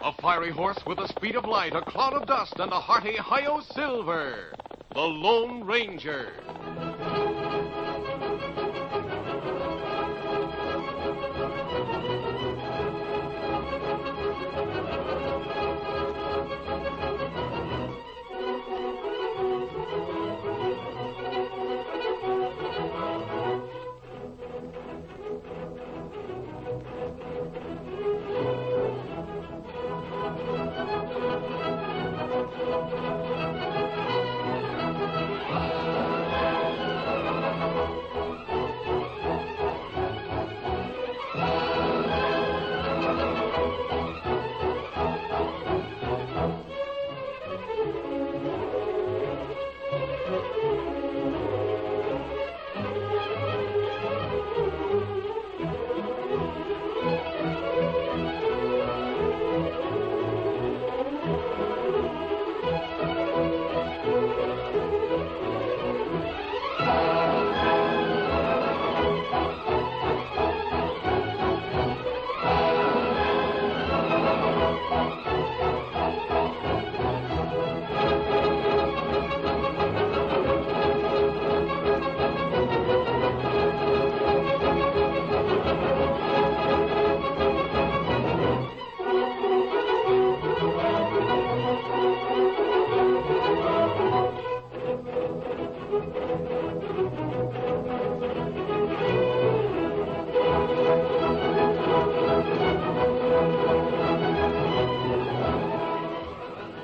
A fiery horse with the speed of light, a cloud of dust, and a hearty hi-yo silver. The Lone Ranger.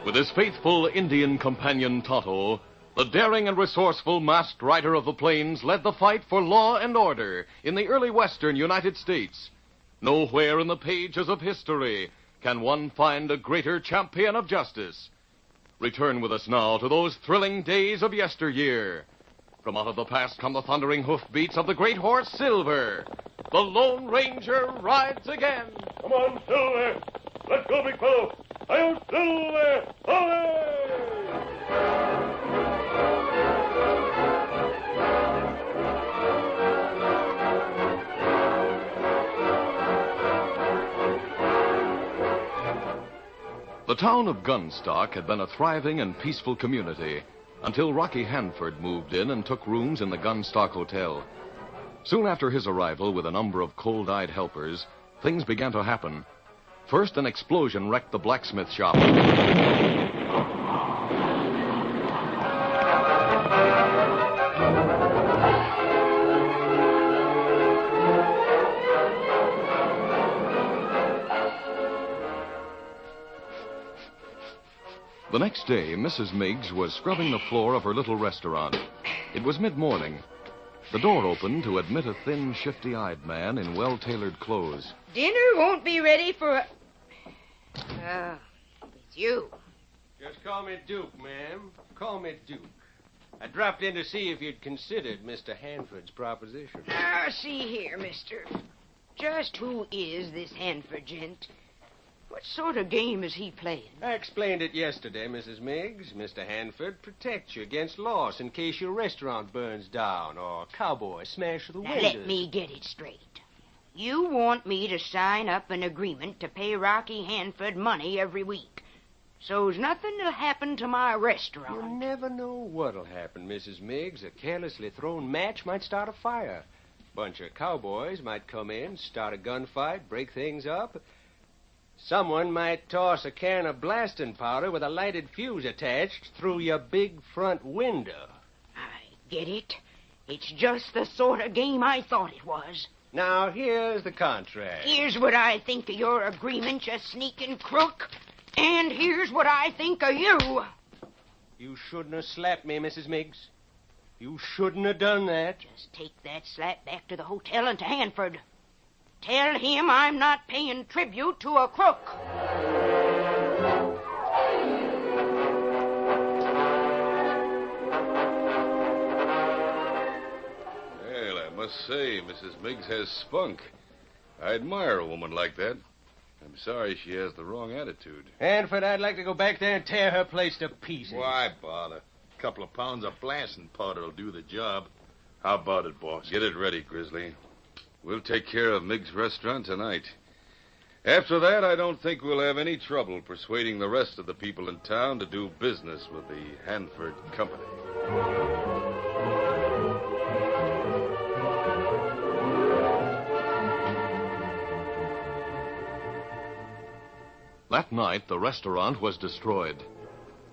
With his faithful Indian companion Tonto, the daring and resourceful masked rider of the plains led the fight for law and order in the early western United States. Nowhere in the pages of history can one find a greater champion of justice. Return with us now to those thrilling days of yesteryear. From out of the past come the thundering hoofbeats of the great horse Silver. The Lone Ranger rides again. Come on, Silver. Let's go, big fellow. Hi-yo, Silver! Away! The town of Gunstock had been a thriving and peaceful community until Rocky Hanford moved in and took rooms in the Gunstock Hotel. Soon after his arrival with a number of cold-eyed helpers, things began to happen. First, an explosion wrecked the blacksmith shop. The next day, Mrs. Miggs was scrubbing the floor of her little restaurant. It was mid-morning. The door opened to admit a thin, shifty-eyed man in well-tailored clothes. Dinner won't be ready for a... Oh, it's you. Just call me Duke, ma'am. Call me Duke. I dropped in to see if you'd considered Mr. Hanford's proposition. Now, see here, mister. Just who is this Hanford gent? What sort of game is he playing? I explained it yesterday, Mrs. Miggs. Mr. Hanford protects you against loss in case your restaurant burns down or cowboys smash the windows. Let me get it straight. You want me to sign up an agreement to pay Rocky Hanford money every week, so's nothing'll happen to my restaurant. You never know what'll happen, Mrs. Miggs. A carelessly thrown match might start a fire. Bunch of cowboys might come in, start a gunfight, break things up. Someone might toss a can of blasting powder with a lighted fuse attached through your big front window. I get it. It's just the sort of game I thought it was. Now, here's the contract. Here's what I think of your agreement, you sneaking crook. And here's what I think of you. You shouldn't have slapped me, Mrs. Miggs. You shouldn't have done that. Just take that slap back to the hotel and to Hanford. Tell him I'm not paying tribute to a crook. Well, I must say, Mrs. Miggs has spunk. I admire a woman like that. I'm sorry she has the wrong attitude. Hanford, I'd like to go back there and tear her place to pieces. Why bother? A couple of pounds of blasting powder will do the job. How about it, boss? Get it ready, Grizzly. We'll take care of Miggs' restaurant tonight. After that, I don't think we'll have any trouble persuading the rest of the people in town to do business with the Hanford Company. That night, the restaurant was destroyed.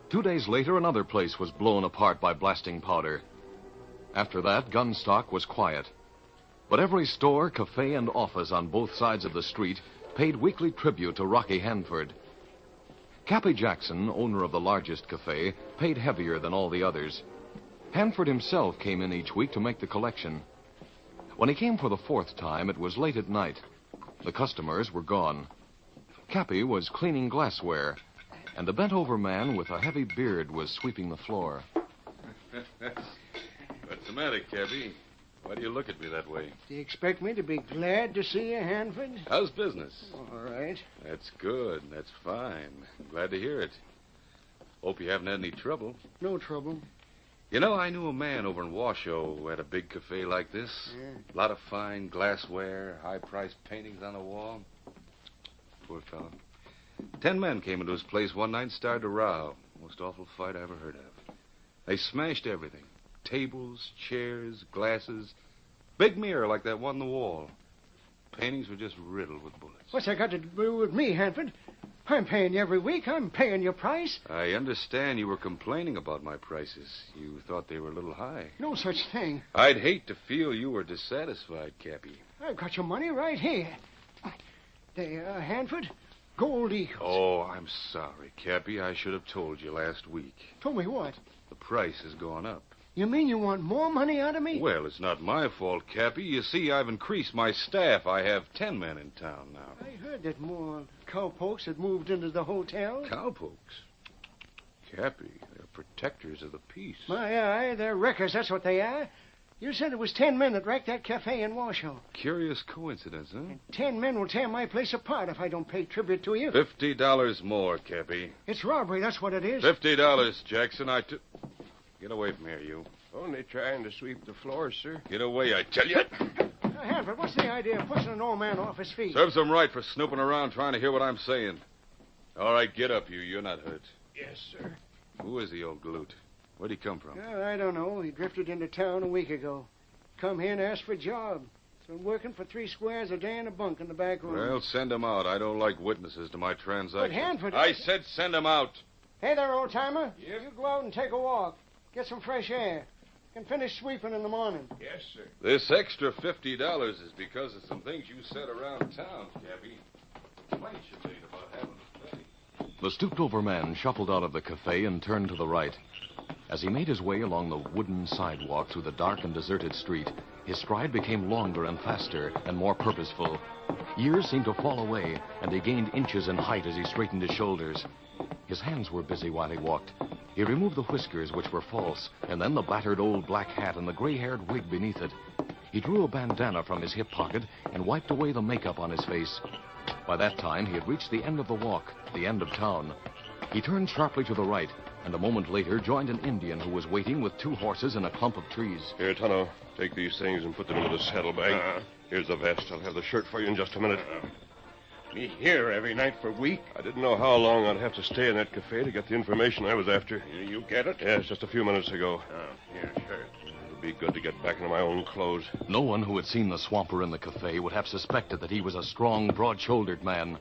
2 days later, another place was blown apart by blasting powder. After that, Gunstock was quiet. But every store, cafe, and office on both sides of the street paid weekly tribute to Rocky Hanford. Cappy Jackson, owner of the largest cafe, paid heavier than all the others. Hanford himself came in each week to make the collection. When he came for the fourth time, it was late at night. The customers were gone. Cappy was cleaning glassware, and a bent-over man with a heavy beard was sweeping the floor. What's the matter, Cappy? Why do you look at me that way? Do you expect me to be glad to see you, Hanford? How's business? All right. That's good. That's fine. Glad to hear it. Hope you haven't had any trouble. No trouble. You know, I knew a man over in Washoe who had a big cafe like this. Yeah. A lot of fine glassware, high-priced paintings on the wall. Poor fellow. 10 men came into his place one night and started a row. Most awful fight I ever heard of. They smashed everything. Tables, chairs, glasses. Big mirror like that one on the wall. Paintings were just riddled with bullets. What's that got to do with me, Hanford? I'm paying you every week. I'm paying your price. I understand you were complaining about my prices. You thought they were a little high. No such thing. I'd hate to feel you were dissatisfied, Cappy. I've got your money right here. There, Hanford. Gold eagles. Oh, I'm sorry, Cappy. I should have told you last week. Told me what? The price has gone up. You mean you want more money out of me? Well, it's not my fault, Cappy. You see, I've increased my staff. I have 10 men in town now. I heard that more cowpokes had moved into the hotel. Cowpokes? Cappy, they're protectors of the peace. My eye, they're wreckers, that's what they are. You said it was 10 men that wrecked that cafe in Washoe. Curious coincidence, huh? And 10 men will tear my place apart if I don't pay tribute to you. $50 more, Cappy. It's robbery, that's what it is. $50, Jackson. Get away from here, you. Only trying to sweep the floor, sir. Get away, I tell you. Now, Hanford, what's the idea of pushing an old man off his feet? Serves him right for snooping around trying to hear what I'm saying. All right, get up, you. You're not hurt. Yes, sir. Who is the old galoot? Where'd he come from? I don't know. He drifted into town a week ago. Come here and asked for a job. So I'm working for 3 squares a day in a bunk in the back room. Well, send him out. I don't like witnesses to my transactions. But Hanford... I said send him out. Hey there, old-timer. Yep. You go out and take a walk. Get some fresh air. Can finish sweeping in the morning. Yes, sir. This extra $50 is because of some things you said around town, Cappy. Complaints you made about having to pay. The stooped-over man shuffled out of the cafe and turned to the right. As he made his way along the wooden sidewalk through the dark and deserted street, his stride became longer and faster and more purposeful. Years seemed to fall away, and he gained inches in height as he straightened his shoulders. His hands were busy while he walked. He removed the whiskers, which were false, and then the battered old black hat and the gray-haired wig beneath it. He drew a bandana from his hip pocket and wiped away the makeup on his face. By that time, he had reached the end of the walk, the end of town. He turned sharply to the right, and a moment later joined an Indian who was waiting with 2 horses in a clump of trees. Here, Tonto, take these things and put them into the saddlebag. Here's the vest. I'll have the shirt for you in just a minute. Me here every night for a week. I didn't know how long I'd have to stay in that cafe to get the information I was after. You get it? Yes, just a few minutes ago. Here, shirt. It'll be good to get back into my own clothes. No one who had seen the swamper in the cafe would have suspected that he was a strong, broad-shouldered man.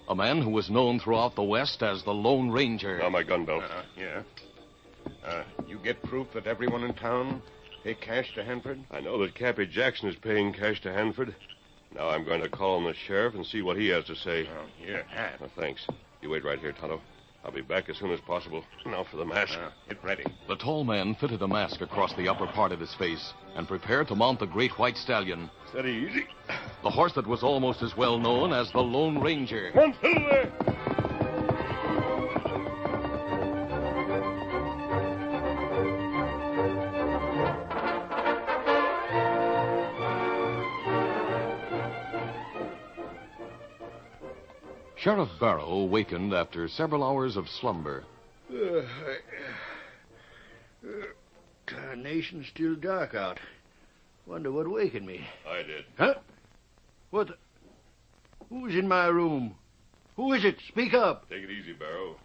A man who was known throughout the West as the Lone Ranger. Now my gun belt. Yeah. You get proof that everyone in town pay cash to Hanford? I know that Cappy Jackson is paying cash to Hanford. Now I'm going to call on the sheriff and see what he has to say. Here, hat. Thanks. You wait right here, Tonto. I'll be back as soon as possible. Now for the mask. Get ready. The tall man fitted a mask across the upper part of his face and prepared to mount the great white stallion. Steady, easy. The horse that was almost as well known as the Lone Ranger. One, Silver! Sheriff Barrow awakened after several hours of slumber. Nation's still dark out. Wonder what wakened me. I did. Huh? What? Who's in my room? Who is it? Speak up. Take it easy, Barrow.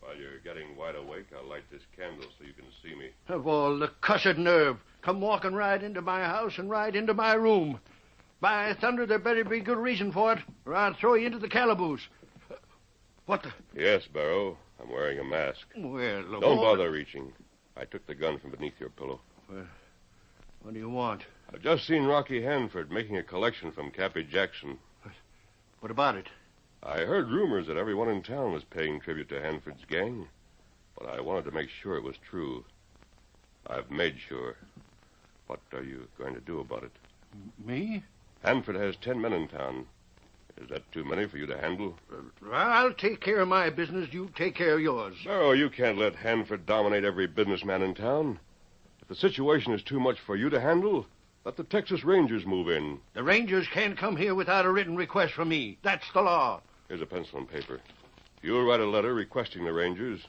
While you're getting wide awake, I'll light this candle so you can see me. Of all the cussed nerve. Come walking right into my house and right into my room. By thunder, there better be good reason for it, or I'll throw you into the calaboose. What the... Yes, Barrow. I'm wearing a mask. Well, Don't bother reaching. I took the gun from beneath your pillow. What do you want? I've just seen Rocky Hanford making a collection from Cappy Jackson. What about it? I heard rumors that everyone in town was paying tribute to Hanford's gang, but I wanted to make sure it was true. I've made sure. What are you going to do about it? Me? Hanford has 10 men in town. Is that too many for you to handle? I'll take care of my business. You take care of yours. No, you can't let Hanford dominate every businessman in town. If the situation is too much for you to handle, let the Texas Rangers move in. The Rangers can't come here without a written request from me. That's the law. Here's a pencil and paper. You'll write a letter requesting the Rangers.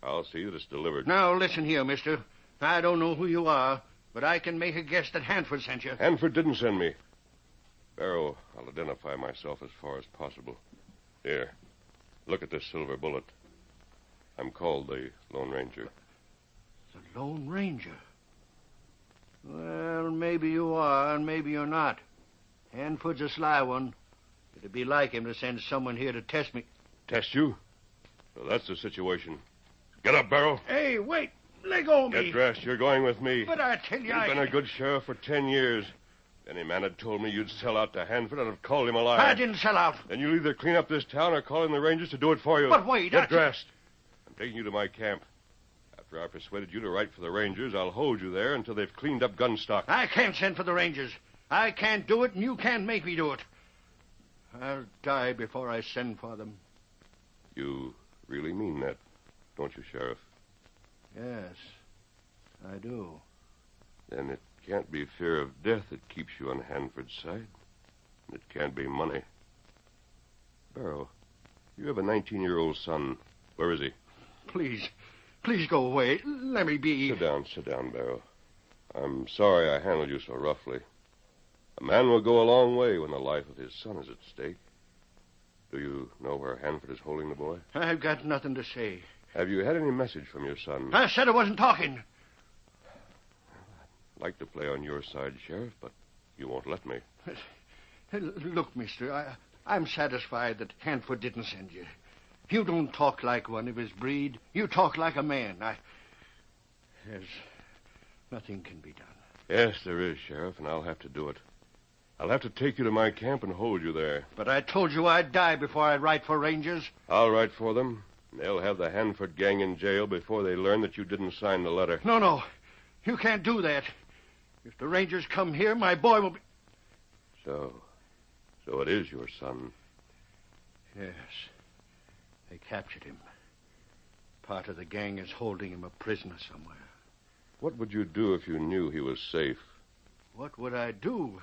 I'll see that it's delivered. Now, listen here, mister. I don't know who you are, but I can make a guess that Hanford sent you. Hanford didn't send me. Barrow, I'll identify myself as far as possible. Here, look at this silver bullet. I'm called the Lone Ranger. The Lone Ranger? Well, maybe you are, and maybe you're not. Hanford's a sly one. It'd be like him to send someone here to test me. Test you? So that's the situation. Get up, Barrow. Hey, wait. Let go of me. Get dressed. You're going with me. But I tell you, You've been a good sheriff for 10 years. Any man had told me you'd sell out to Hanford, I'd have called him a liar. I didn't sell out. Then you'll either clean up this town or call in the Rangers to do it for you. But wait, Get dressed. I'm taking you to my camp. After I persuaded you to write for the Rangers, I'll hold you there until they've cleaned up Gunstock. I can't send for the Rangers. I can't do it, and you can't make me do it. I'll die before I send for them. You really mean that, don't you, Sheriff? Yes, I do. Then it can't be fear of death that keeps you on Hanford's side. And it can't be money. Barrow, you have a 19-year-old son. Where is he? Please go away. Let me be. Sit down, Barrow. I'm sorry I handled you so roughly. A man will go a long way when the life of his son is at stake. Do you know where Hanford is holding the boy? I've got nothing to say. Have you had any message from your son? I said I wasn't talking. I'd like to play on your side, Sheriff, but you won't let me. Look, mister, I'm satisfied that Hanford didn't send you. You don't talk like one of his breed. You talk like a man. There's nothing can be done. Yes, there is, Sheriff, and I'll have to do it. I'll have to take you to my camp and hold you there. But I told you I'd die before I'd write for Rangers. I'll write for them. They'll have the Hanford gang in jail before they learn that you didn't sign the letter. No. You can't do that. If the Rangers come here, my boy will be... So it is your son. Yes. They captured him. Part of the gang is holding him a prisoner somewhere. What would you do if you knew he was safe? What would I do?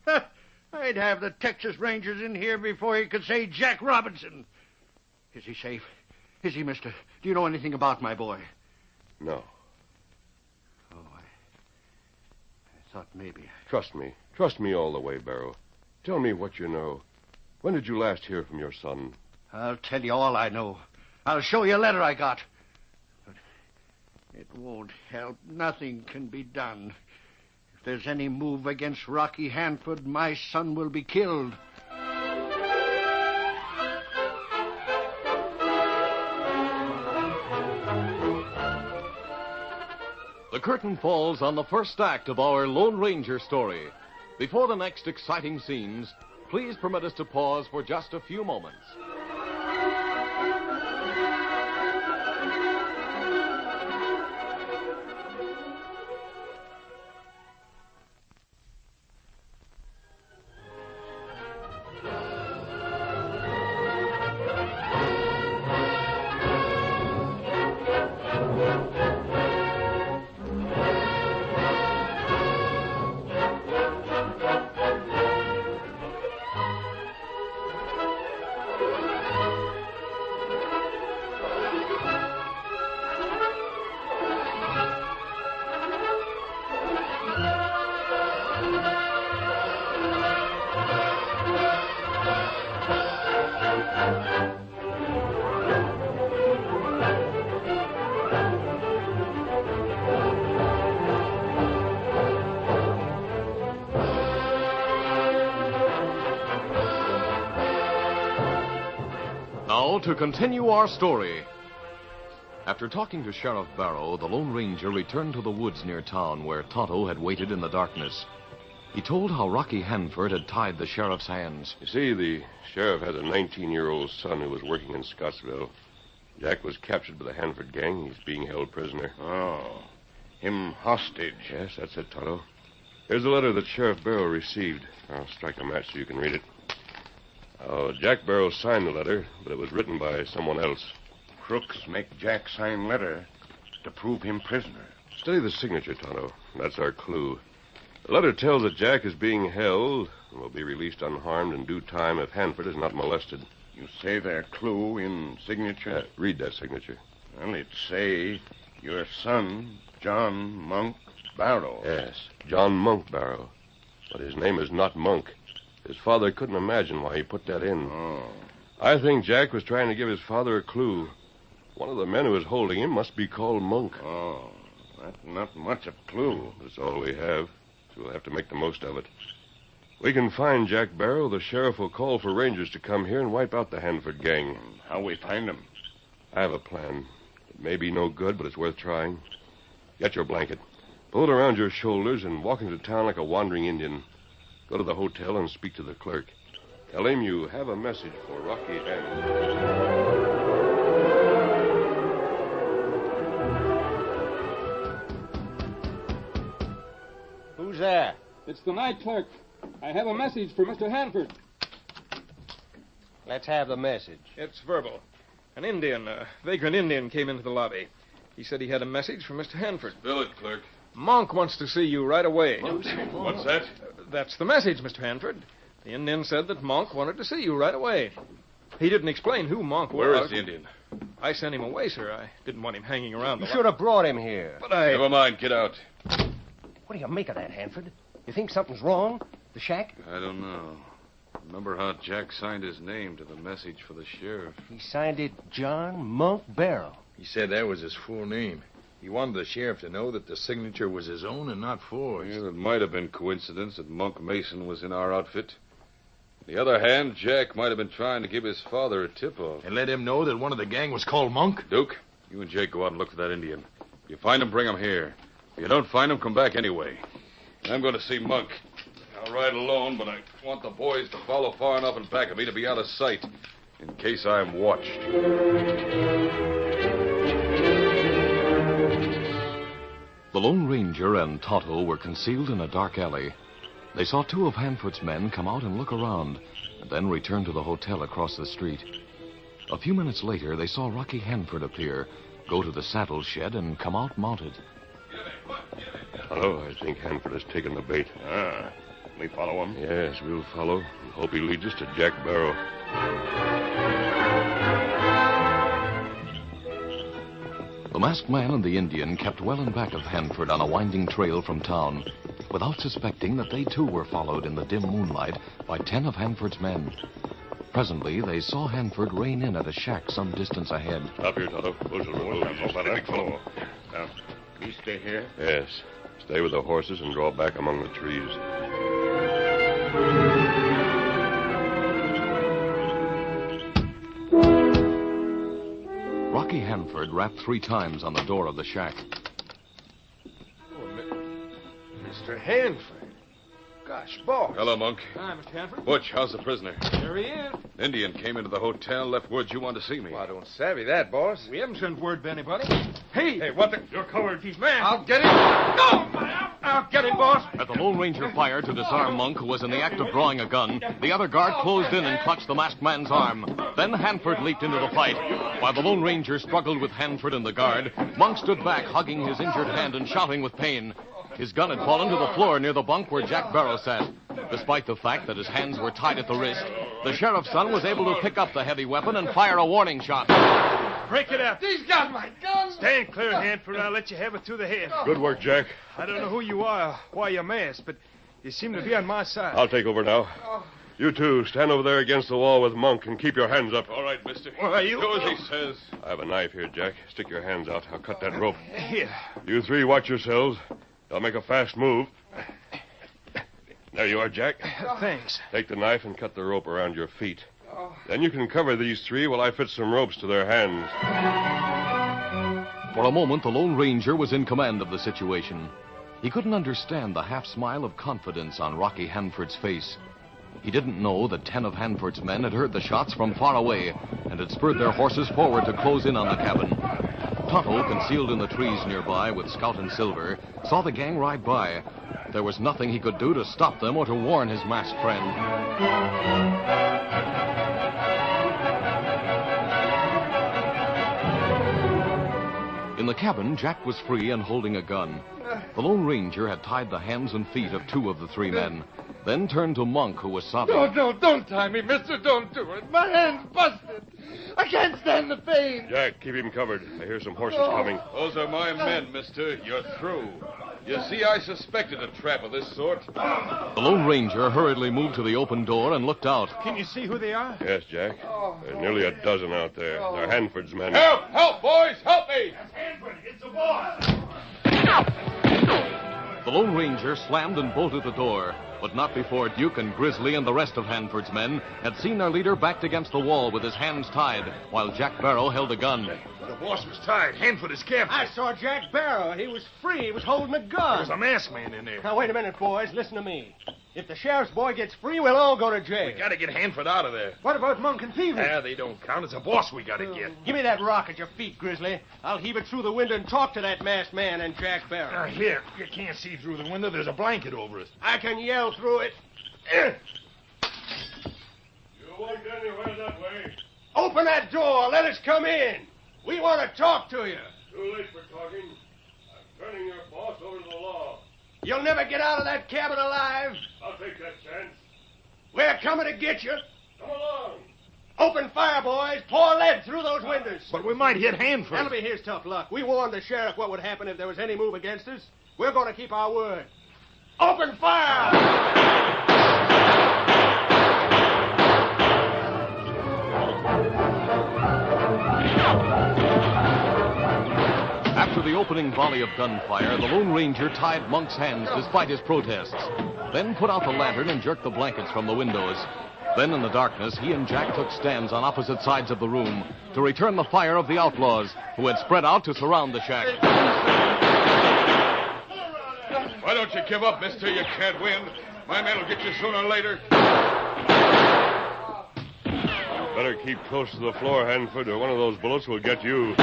I'd have the Texas Rangers in here before he could say Jack Robinson. Is he safe? Is he, mister? Do you know anything about my boy? No. Oh, I thought maybe. Trust me. Trust me all the way, Barrow. Tell me what you know. When did you last hear from your son? I'll tell you all I know. I'll show you a letter I got. But it won't help. Nothing can be done. If there's any move against Rocky Hanford, my son will be killed. The curtain falls on the first act of our Lone Ranger story. Before the next exciting scenes, please permit us to pause for just a few moments. now to continue our story. After talking to Sheriff Barrow, the Lone Ranger returned to the woods near town where Tonto had waited in the darkness. He told how Rocky Hanford had tied the sheriff's hands. You see, the sheriff has a 19-year-old son who was working in Scottsville. Jack was captured by the Hanford gang. He's being held prisoner. Oh, him hostage. Yes, that's it, Tonto. Here's the letter that Sheriff Barrow received. I'll strike a match so you can read it. Oh, Jack Barrow signed the letter, but it was written by someone else. Crooks make Jack sign letter to prove him prisoner. Study the signature, Tonto. That's our clue. The letter tells that Jack is being held and will be released unharmed in due time if Hanford is not molested. You say their clue in signature? Read that signature. Well, it say your son, John Monk Barrow. Yes, John Monk Barrow. But his name is not Monk. His father couldn't imagine why he put that in. Oh. I think Jack was trying to give his father a clue. One of the men who was holding him must be called Monk. Oh, that's not much of a clue. That's all we have, so we'll have to make the most of it. We can find Jack Barrow. The sheriff will call for rangers to come here and wipe out the Hanford gang. How we find him? I have a plan. It may be no good, but it's worth trying. Get your blanket. Pull it around your shoulders and walk into town like a wandering Indian. Go to the hotel and speak to the clerk. Tell him you have a message for Rocky Hanford. Who's there? It's the night clerk. I have a message for Mr. Hanford. Let's have the message. It's verbal. An Indian, a vagrant Indian, came into the lobby. He said he had a message for Mr. Hanford. Bill it, clerk. Monk wants to see you right away. What's that? That's the message, Mr. Hanford. The Indian said that Monk wanted to see you right away. He didn't explain who Monk was. Where is the Indian? I sent him away, sir. I didn't want him hanging around. You should have brought him here. But I... Never mind. Get out. What do you make of that, Hanford? You think something's wrong? The shack? I don't know. Remember how Jack signed his name to the message for the sheriff? He signed it John Monk Barrow. He said that was his full name. He wanted the sheriff to know that the signature was his own and not forged. Yeah, it might have been coincidence that Monk Mason was in our outfit. On the other hand, Jack might have been trying to give his father a tip-off. And let him know that one of the gang was called Monk? Duke, you and Jake go out and look for that Indian. If you find him, bring him here. If you don't find him, come back anyway. I'm going to see Monk. I'll ride alone, but I want the boys to follow far enough in back of me to be out of sight, in case I'm watched. The Lone Ranger and Tonto were concealed in a dark alley. They saw two of Hanford's men come out and look around, and then return to the hotel across the street. A few minutes later, they saw Rocky Hanford appear, go to the saddle shed, and come out mounted. Hello, I think Hanford has taken the bait. We follow him? Yes, we'll follow. Hope he leads us to Jack Barrow. The masked man and the Indian kept well in back of Hanford on a winding trail from town, without suspecting that they too were followed in the dim moonlight by 10 of Hanford's men. Presently, they saw Hanford rein in at a shack some distance ahead. Stop here, Tonto. Big fellow. Now, you stay here? Yes. Stay with the horses and draw back among the trees. Rocky Hanford rapped 3 times on the door of the shack. Mr. Hanford. Gosh, boss. Hello, Monk. Hi, Mr. Hanford. Butch, how's the prisoner? There he is. Indian came into the hotel, left word you wanted to see me. Well, I don't savvy that, boss. We haven't sent word to anybody. Hey, what the... You're covered. He's mad. I'll get him. No! I'll get him, boss. As the Lone Ranger fired to disarm Monk, who was in the act of drawing a gun, the other guard closed in and clutched the masked man's arm. Then Hanford leaped into the fight. While the Lone Ranger struggled with Hanford and the guard, Monk stood back, hugging his injured hand and shouting with pain. His gun had fallen to the floor near the bunk where Jack Barrow sat. Despite the fact that his hands were tied at the wrist, the sheriff's son was able to pick up the heavy weapon and fire a warning shot. Break it up. He's got my gun. Stand clear, Hanford. I'll let you have it to the head. Good work, Jack. I don't know who you are, why you're masked, but you seem to be on my side. I'll take over now. You two, stand over there against the wall with Monk and keep your hands up. All right, mister. Why, you... Do as he says. I have a knife here, Jack. Stick your hands out. I'll cut that rope. Here. You 3, watch yourselves. I'll make a fast move. There you are, Jack. Thanks. Take the knife and cut the rope around your feet. Then you can cover these three while I fit some ropes to their hands. For a moment, the Lone Ranger was in command of the situation. He couldn't understand the half-smile of confidence on Rocky Hanford's face. He didn't know that 10 of Hanford's men had heard the shots from far away and had spurred their horses forward to close in on the cabin. Tonto, concealed in the trees nearby with Scout and Silver, saw the gang ride by. There was nothing he could do to stop them or to warn his masked friend. In the cabin, Jack was free and holding a gun. The Lone Ranger had tied the hands and feet of 2 of the 3 men, then turned to Monk, who was sobbing. Don't tie me, mister. Don't do it. My hand's busted. I can't stand the pain. Jack, keep him covered. I hear some horses coming. Those are my men, mister. You're through. You see, I suspected a trap of this sort. The Lone Ranger hurriedly moved to the open door and looked out. Can you see who they are? Yes, Jack. There's nearly a dozen out there. They're Hanford's men. Help! Help, boys! Help me! That's Hanford. It's the boss. The Lone Ranger slammed and bolted the door, but not before Duke and Grizzly and the rest of Hanford's men had seen their leader backed against the wall with his hands tied, while Jack Barrow held a gun. The boss was tied. Hanford is captured. I saw Jack Barrow. He was free. He was holding a gun. There's a masked man in there. Now, wait a minute, boys. Listen to me. If the sheriff's boy gets free, we'll all go to jail. We gotta get Hanford out of there. What about Monk and Peavy? They don't count. It's a boss we gotta get. Give me that rock at your feet, Grizzly. I'll heave it through the window and talk to that masked man and Jack Barrow. Here. You can't see through the window. There's a blanket over it. I can yell through it. You won't get anywhere that way. Open that door. Let us come in. We want to talk to you. Too late for talking. I'm turning your boss over to the law. You'll never get out of that cabin alive. I'll take that chance. We're coming to get you. Come along. Open fire, boys. Pour lead through those windows. But we might hit Hanford. That'll be his tough luck. We warned the sheriff what would happen if there was any move against us. We're going to keep our word. Open fire! After the opening volley of gunfire, the Lone Ranger tied Monk's hands despite his protests, then put out the lantern and jerked the blankets from the windows. Then in the darkness, he and Jack took stands on opposite sides of the room to return the fire of the outlaws, who had spread out to surround the shack. Why don't you give up, mister? You can't win. My men will get you sooner or later. Better keep close to the floor, Hanford, or one of those bullets will get you.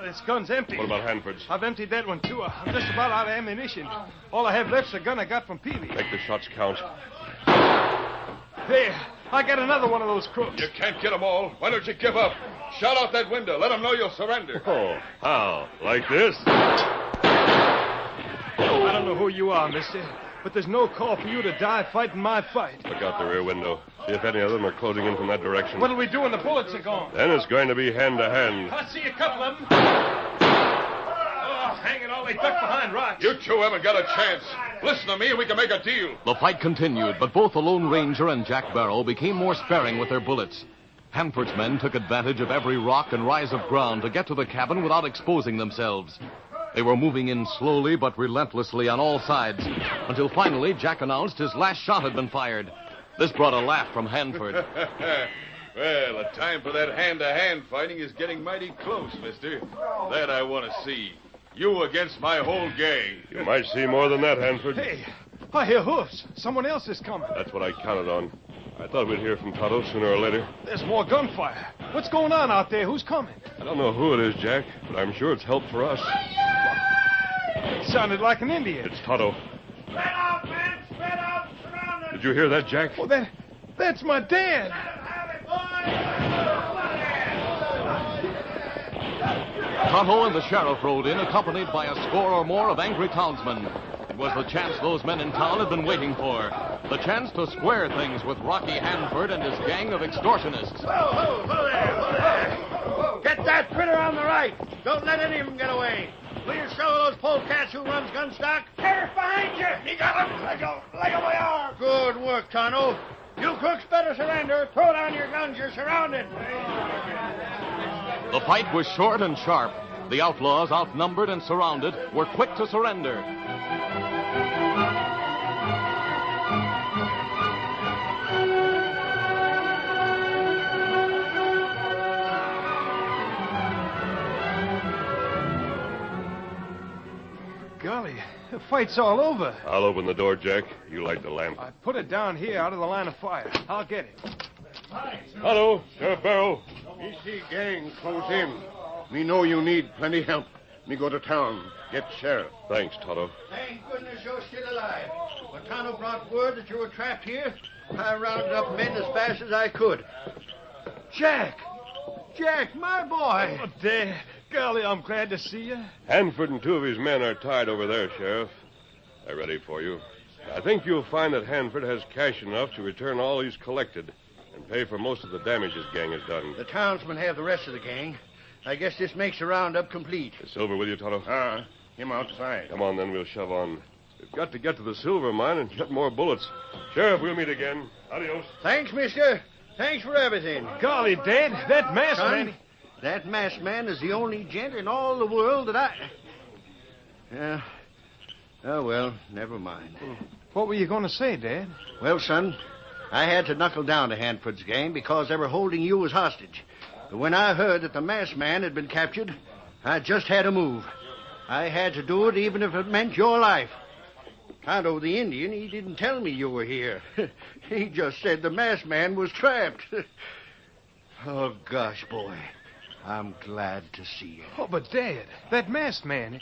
This gun's empty. What about Hanford's? I've emptied that one, too. I'm just about out of ammunition. All I have left's a gun I got from Peavy. Make the shots count. There. I got another one of those crooks. You can't get them all. Why don't you give up? Shout out that window. Let them know you'll surrender. Oh, how? Like this? I don't know who you are, mister, but there's no call for you to die fighting my fight. Look out the rear window. See if any of them are closing in from that direction. What'll we do when the bullets are gone? Then it's going to be hand to hand. I see a couple of them. Oh, hang it all, they duck behind rocks. You two haven't got a chance. Listen to me and we can make a deal. The fight continued, but both the Lone Ranger and Jack Barrow became more sparing with their bullets. Hanford's men took advantage of every rock and rise of ground to get to the cabin without exposing themselves. They were moving in slowly but relentlessly on all sides, until finally Jack announced his last shot had been fired. This brought a laugh from Hanford. Well, the time for that hand-to-hand fighting is getting mighty close, mister. That I want to see. You against my whole gang. You might see more than that, Hanford. Hey, I hear hoofs. Someone else is coming. That's what I counted on. I thought we'd hear from Tonto sooner or later. There's more gunfire. What's going on out there? Who's coming? I don't know who it is, Jack, but I'm sure it's help for us. It sounded like an Indian. It's Tonto. Spread out, men! Spread out! Surround them! Did you hear that, Jack? Well, that's my dad. Tonto and the sheriff rode in, accompanied by a score or more of angry townsmen. It was the chance those men in town had been waiting for. The chance to square things with Rocky Hanford and his gang of extortionists. Whoa there! Get that critter on the right. Don't let any of them get away. Will you show those polecats who runs Gunstock? Sheriff, behind you! He got him! Let go of my arm! Good work, Tonto. You crooks better surrender. Throw down your guns. You're surrounded. The fight was short and sharp. The outlaws, outnumbered and surrounded, were quick to surrender. The fight's all over. I'll open the door, Jack. You light the lamp. I put it down here out of the line of fire. I'll get it. Hello, Sheriff Barrow. Me see gang close in. Me know you need plenty help. Me go to town, get sheriff. Thanks, Tonto. Thank goodness you're still alive. When Tonto brought word that you were trapped here, I rounded up men as fast as I could. Jack! Jack, my boy! Oh, Dad. Golly, I'm glad to see you. Hanford and 2 of his men are tied over there, Sheriff. They're ready for you. I think you'll find that Hanford has cash enough to return all he's collected and pay for most of the damage his gang has done. The townsmen have the rest of the gang. I guess this makes the roundup complete. Is Silver with you, Tonto? Him outside. Come on, then. We'll shove on. We've got to get to the silver mine and get more bullets. Sheriff, we'll meet again. Adios. Thanks, mister. Thanks for everything. Golly, Dad, that masked Son, man... that masked man is the only gent in all the world that I... Yeah. Oh, well, never mind. What were you going to say, Dad? Well, son, I had to knuckle down to Hanford's gang because they were holding you as hostage. But when I heard that the masked man had been captured, I just had to move. I had to do it even if it meant your life. Tonto, the Indian, he didn't tell me you were here. He just said the masked man was trapped. Oh, gosh, boy. I'm glad to see you. Oh, but Dad, that masked man,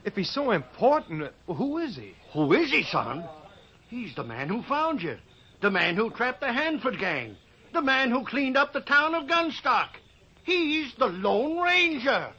if he's so important, who is he? Who is he, son? He's the man who found you. The man who trapped the Hanford gang. The man who cleaned up the town of Gunstock. He's the Lone Ranger.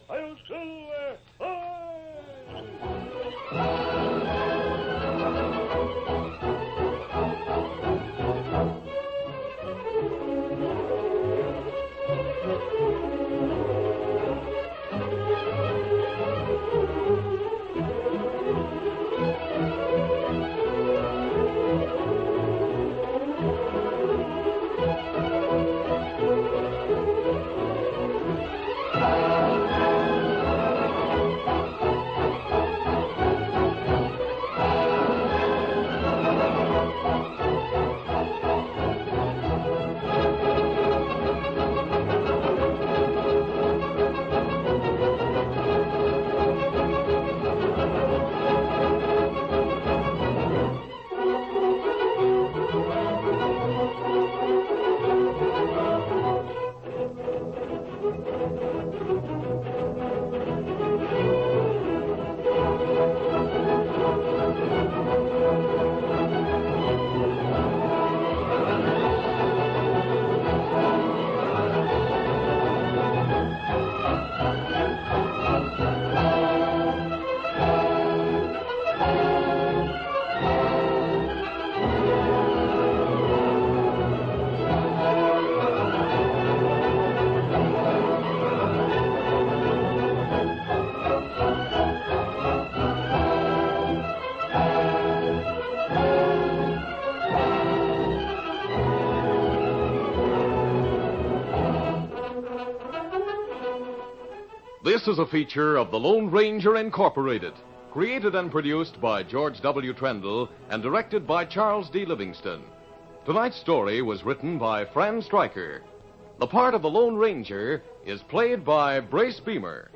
This is a feature of the Lone Ranger Incorporated, created and produced by George W. Trendle and directed by Charles D. Livingston. Tonight's story was written by Fran Striker. The part of the Lone Ranger is played by Brace Beemer.